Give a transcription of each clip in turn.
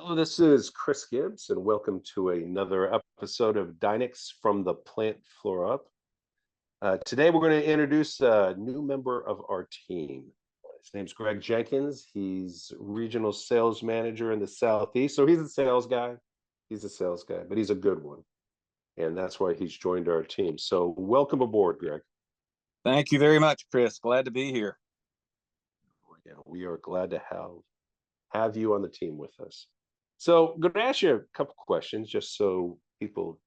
Hello, this is Chris Gibbs, and welcome to another episode of DYNICS from the plant floor up. Today, we're going to introduce a new member of our team. His name's Greg Jenkins. He's regional sales manager in the Southeast. So he's a sales guy. He's a sales guy, but he's a good one. And that's why he's joined our team. So welcome aboard, Greg. Thank you very much, Chris. Glad to be here. Yeah, we are glad to have you on the team with us. So I'm going to ask you a couple questions just so people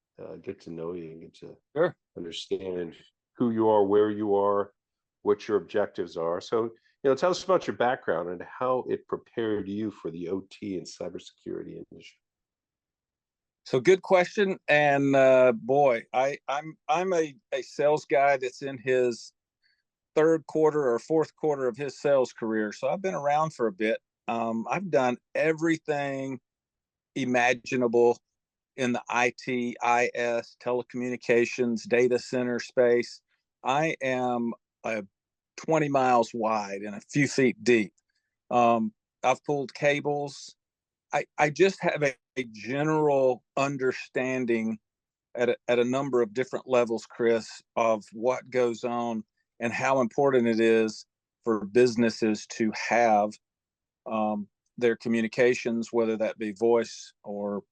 get to know you and get to Sure. understand who you are, where you are, what your objectives are. So, tell us about your background and how it prepared you for the OT and cybersecurity industry. So good question. And boy, I'm a sales guy that's in his third quarter or fourth quarter of his sales career. So I've been around for a bit. I've done everything imaginable in the IT, IS, telecommunications, data center space. I am 20 miles wide and a few feet deep. I've pulled cables. I just have a general understanding at a number of different levels, Chris, of what goes on and how important it is for businesses to have their communications, whether that be voice or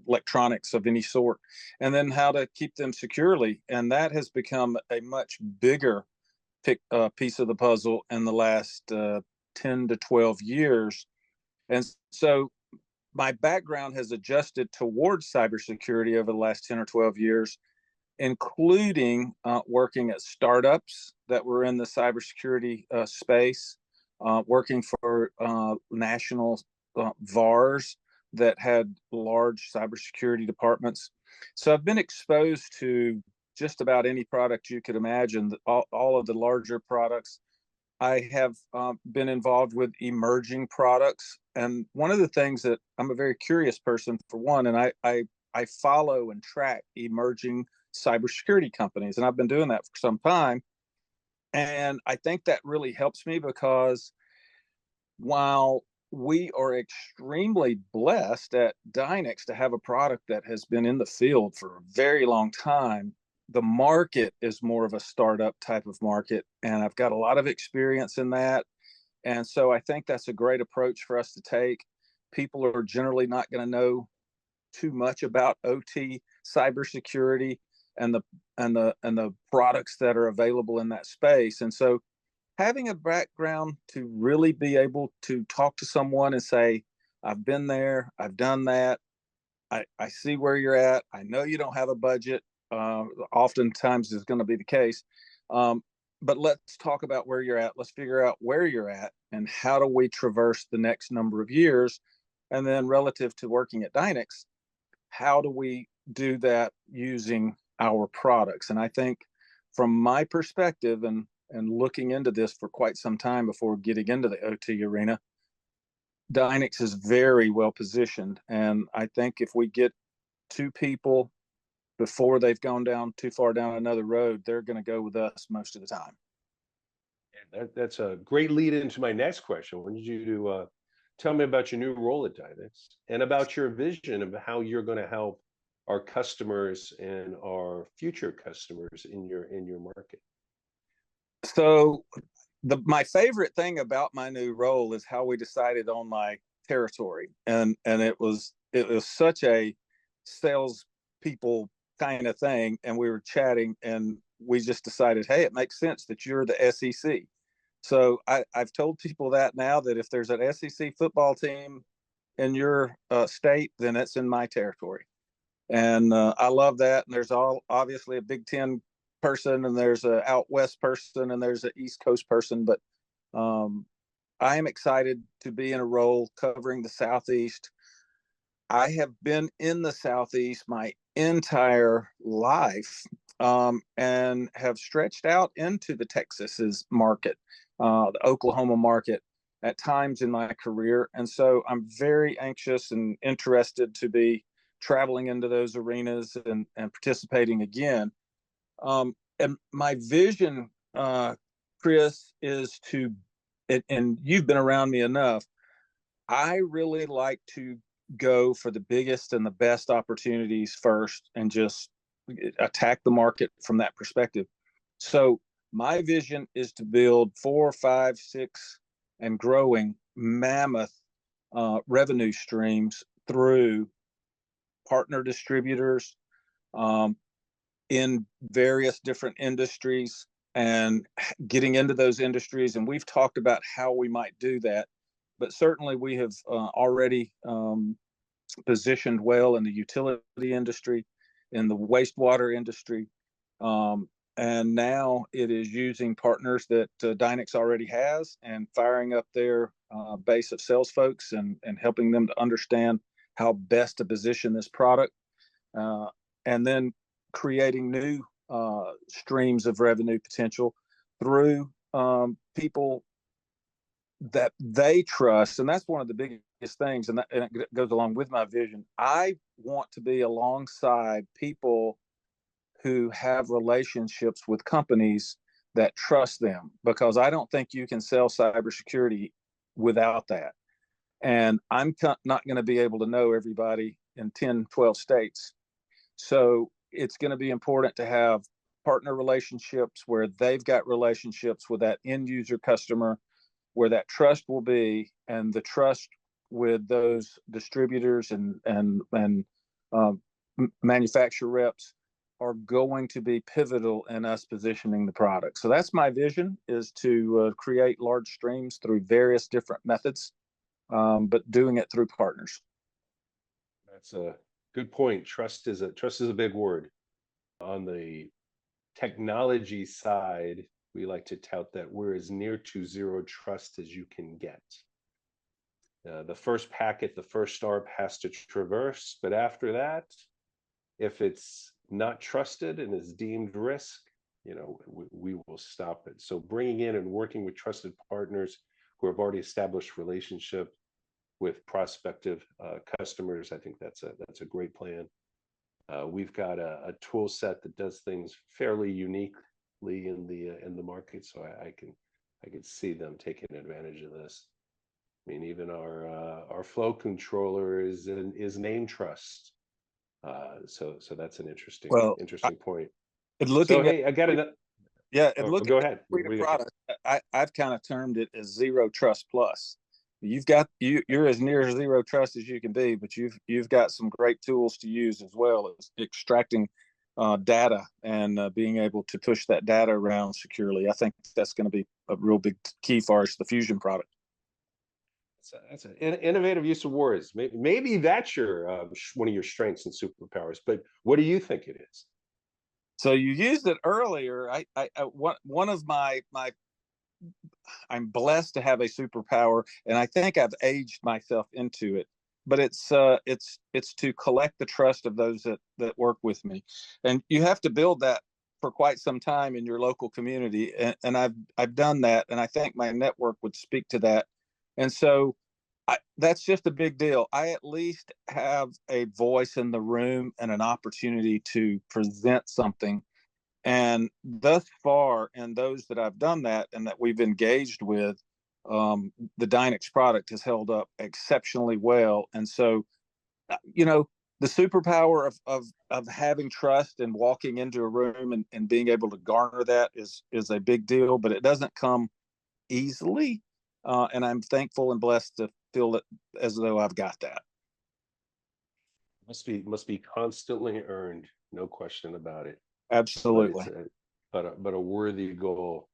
electronics of any sort, and then how to keep them securely. And that has become a much bigger piece of the puzzle in the last 10 to 12 years. And so my background has adjusted towards cybersecurity over the last 10 or 12 years, including working at startups that were in the cybersecurity space, working for national VARs that had large cybersecurity departments. So I've been exposed to just about any product you could imagine, all of the larger products. I have been involved with emerging products. And one of the things that I'm a very curious person, for one, and I follow and track emerging cybersecurity companies. And I've been doing that for some time. And I think that really helps me because while we are extremely blessed at DYNICS to have a product that has been in the field for a very long time, the market is more of a startup type of market. And I've got a lot of experience in that. And so I think that's a great approach for us to take. People are generally not going to know too much about OT cybersecurity and the products that are available in that space. And so having a background to really be able to talk to someone and say, I've been there, I've done that, I see where you're at, I know you don't have a budget, oftentimes is going to be the case, but let's talk about where you're at. Let's figure out where you're at and how do we traverse the next number of years. And then relative to working at DYNICS, how do we do that using our products? And I think from my perspective and looking into this for quite some time before getting into the OT arena, DYNICS is very well positioned. And I think if we get two people before they've gone down too far down another road, they're going to go with us most of the time. That's a great lead into my next question. I wanted you to tell me about your new role at DYNICS and about your vision of how you're going to help our customers and our future customers in your market. So my favorite thing about my new role is how we decided on my territory. And it was such a sales people kind of thing. And we were chatting and we just decided, hey, it makes sense that you're the SEC. So I've told people that now, that if there's an SEC football team in your state, then it's in my territory. And I love that. And there's obviously a Big Ten person, and there's a out west person, and there's an East Coast person. But I am excited to be in a role covering the Southeast. I have been in the Southeast my entire life, and have stretched out into the Texas's market, the Oklahoma market at times in my career. And so I'm very anxious and interested to be traveling into those arenas and participating again. And my vision, Chris, is to, and you've been around me enough, I really like to go for the biggest and the best opportunities first and just attack the market from that perspective. So my vision is to build 4, 5, 6, and growing mammoth revenue streams through partner distributors in various different industries and getting into those industries. And we've talked about how we might do that, but certainly we have already positioned well in the utility industry, in the wastewater industry. And now it is using partners that DYNICS already has and firing up their base of sales folks and helping them to understand how best to position this product. And then creating new streams of revenue potential through people that they trust. And that's one of the biggest things. And it goes along with my vision. I want to be alongside people who have relationships with companies that trust them, because I don't think you can sell cybersecurity without that. And I'm not going to be able to know everybody in 10, 12 states. So it's going to be important to have partner relationships where they've got relationships with that end user customer, where that trust will be, and the trust with those distributors and manufacturer reps are going to be pivotal in us positioning the product. So that's my vision, is to create large streams through various different methods, but doing it through partners. That's a good point. Trust is a big word. On the technology side, we like to tout that we're as near to zero trust as you can get. The first packet, the first ARP has to traverse, but after that, if it's not trusted and is deemed risk, we will stop it. So bringing in and working with trusted partners who have already established relationship with prospective customers, I think that's a great plan. We've got a tool set that does things fairly uniquely in the market, so I can see them taking advantage of this. I mean, even our flow controller is name trust. So that's an interesting point. Looking hey, I got it. Yeah, and looking go ahead. at the product, I've kind of termed it as zero trust plus. You're as near zero trust as you can be, but you've got some great tools to use, as well as extracting data and being able to push that data around securely. I think that's going to be a real big key for us, the Fusion product. That's an innovative use of words. Maybe that's your one of your strengths and superpowers. But what do you think it is? So you used it earlier. One of my I'm blessed to have a superpower, and I think I've aged myself into it. But it's to collect the trust of those that work with me, and you have to build that for quite some time in your local community. And I've done that, and I think my network would speak to that. And so that's just a big deal. I at least have a voice in the room and an opportunity to present something. And thus far, and those that I've done that and that we've engaged with, the DYNICS product has held up exceptionally well. And so, the superpower of having trust and walking into a room and being able to garner that is a big deal, but it doesn't come easily. And I'm thankful and blessed to feel it as though I've got that. Must be constantly earned, no question about it. Absolutely. But a worthy goal.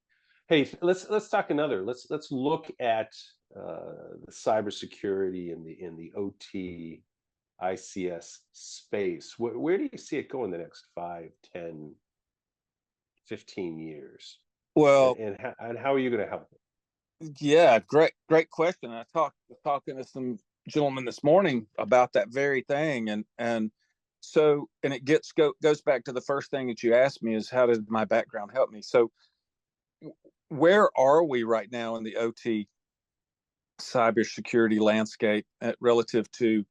Hey, let's talk another. Let's look at the cybersecurity in the OT ICS space. Where do you see it going the next 5, 10, 15 years? Well, and how are you going to help it? Yeah, great question. I talking to some gentlemen this morning about that very thing, and so it goes back to the first thing that you asked me, is how did my background help me? So where are we right now in the OT cybersecurity landscape relative to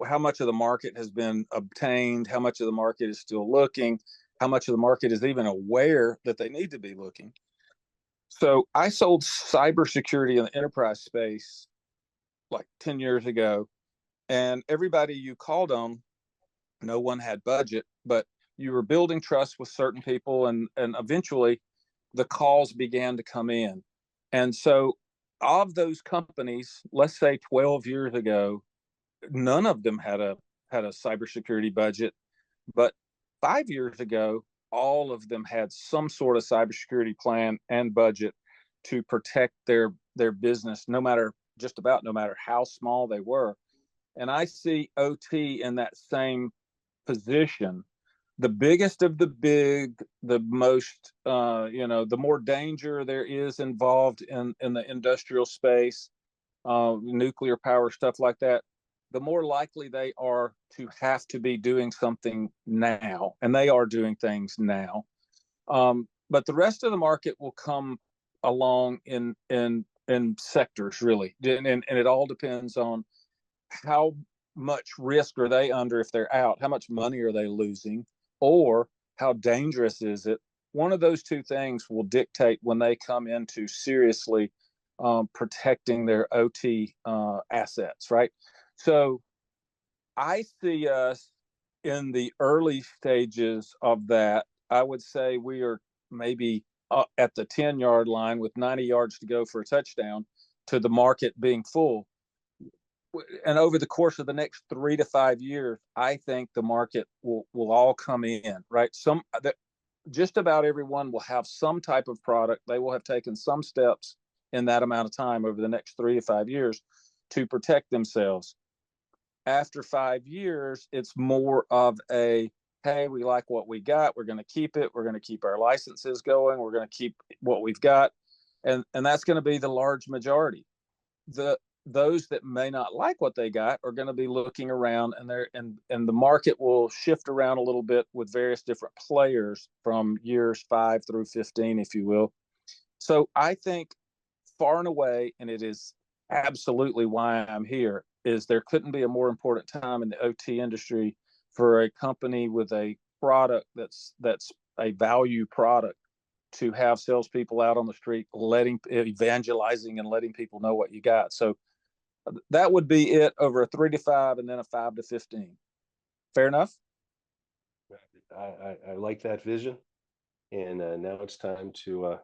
how much of the market has been obtained, how much of the market is still looking, how much of the market is even aware that they need to be looking? So I sold cybersecurity in the enterprise space like 10 years ago. and everybody you called on, no one had budget, but you were building trust with certain people, and eventually the calls began to come in. And so of those companies, let's say 12 years ago, none of them had a cybersecurity budget, but 5 years ago, all of them had some sort of cybersecurity plan and budget to protect their business, no matter how small they were. And I see OT in that same position. The biggest of the big, the most, the more danger there is involved in the industrial space, nuclear power, stuff like that, the more likely they are to have to be doing something now, and they are doing things now. But the rest of the market will come along in sectors, really, and it all depends on how much risk are they under if they're out, how much money are they losing, or how dangerous is it. One of those two things will dictate when they come into seriously protecting their OT assets, right? So I see us in the early stages of that. I would say we are maybe at the 10-yard line with 90 yards to go for a touchdown to the market being full. And over the course of the next 3 to 5 years, I think the market will all come in, right? Just about everyone will have some type of product. They will have taken some steps in that amount of time over the next 3 to 5 years to protect themselves. After 5 years, it's more of a, hey, we like what we got. We're going to keep it. We're going to keep our licenses going. We're going to keep what we've got. And that's going to be the large majority. Those that may not like what they got are going to be looking around, and the market will shift around a little bit with various different players from years 5 through 15, if you will. So I think far and away, and it is absolutely why I'm here, is there couldn't be a more important time in the OT industry for a company with a product that's a value product to have salespeople out on the street, evangelizing and letting people know what you got. So that would be it over a 3 to 5 and then a 5 to 15. Fair enough? I like that vision. And now it's time to,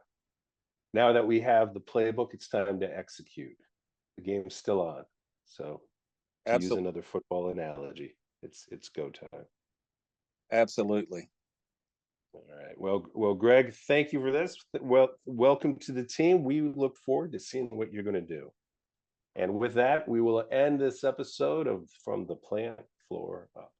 now that we have the playbook, it's time to execute. The game's still on. So to use another football analogy, it's go time. Absolutely. All right. Well, Greg, thank you for this. Well, welcome to the team. We look forward to seeing what you're going to do. And with that, we will end this episode of From the Plant Floor Up.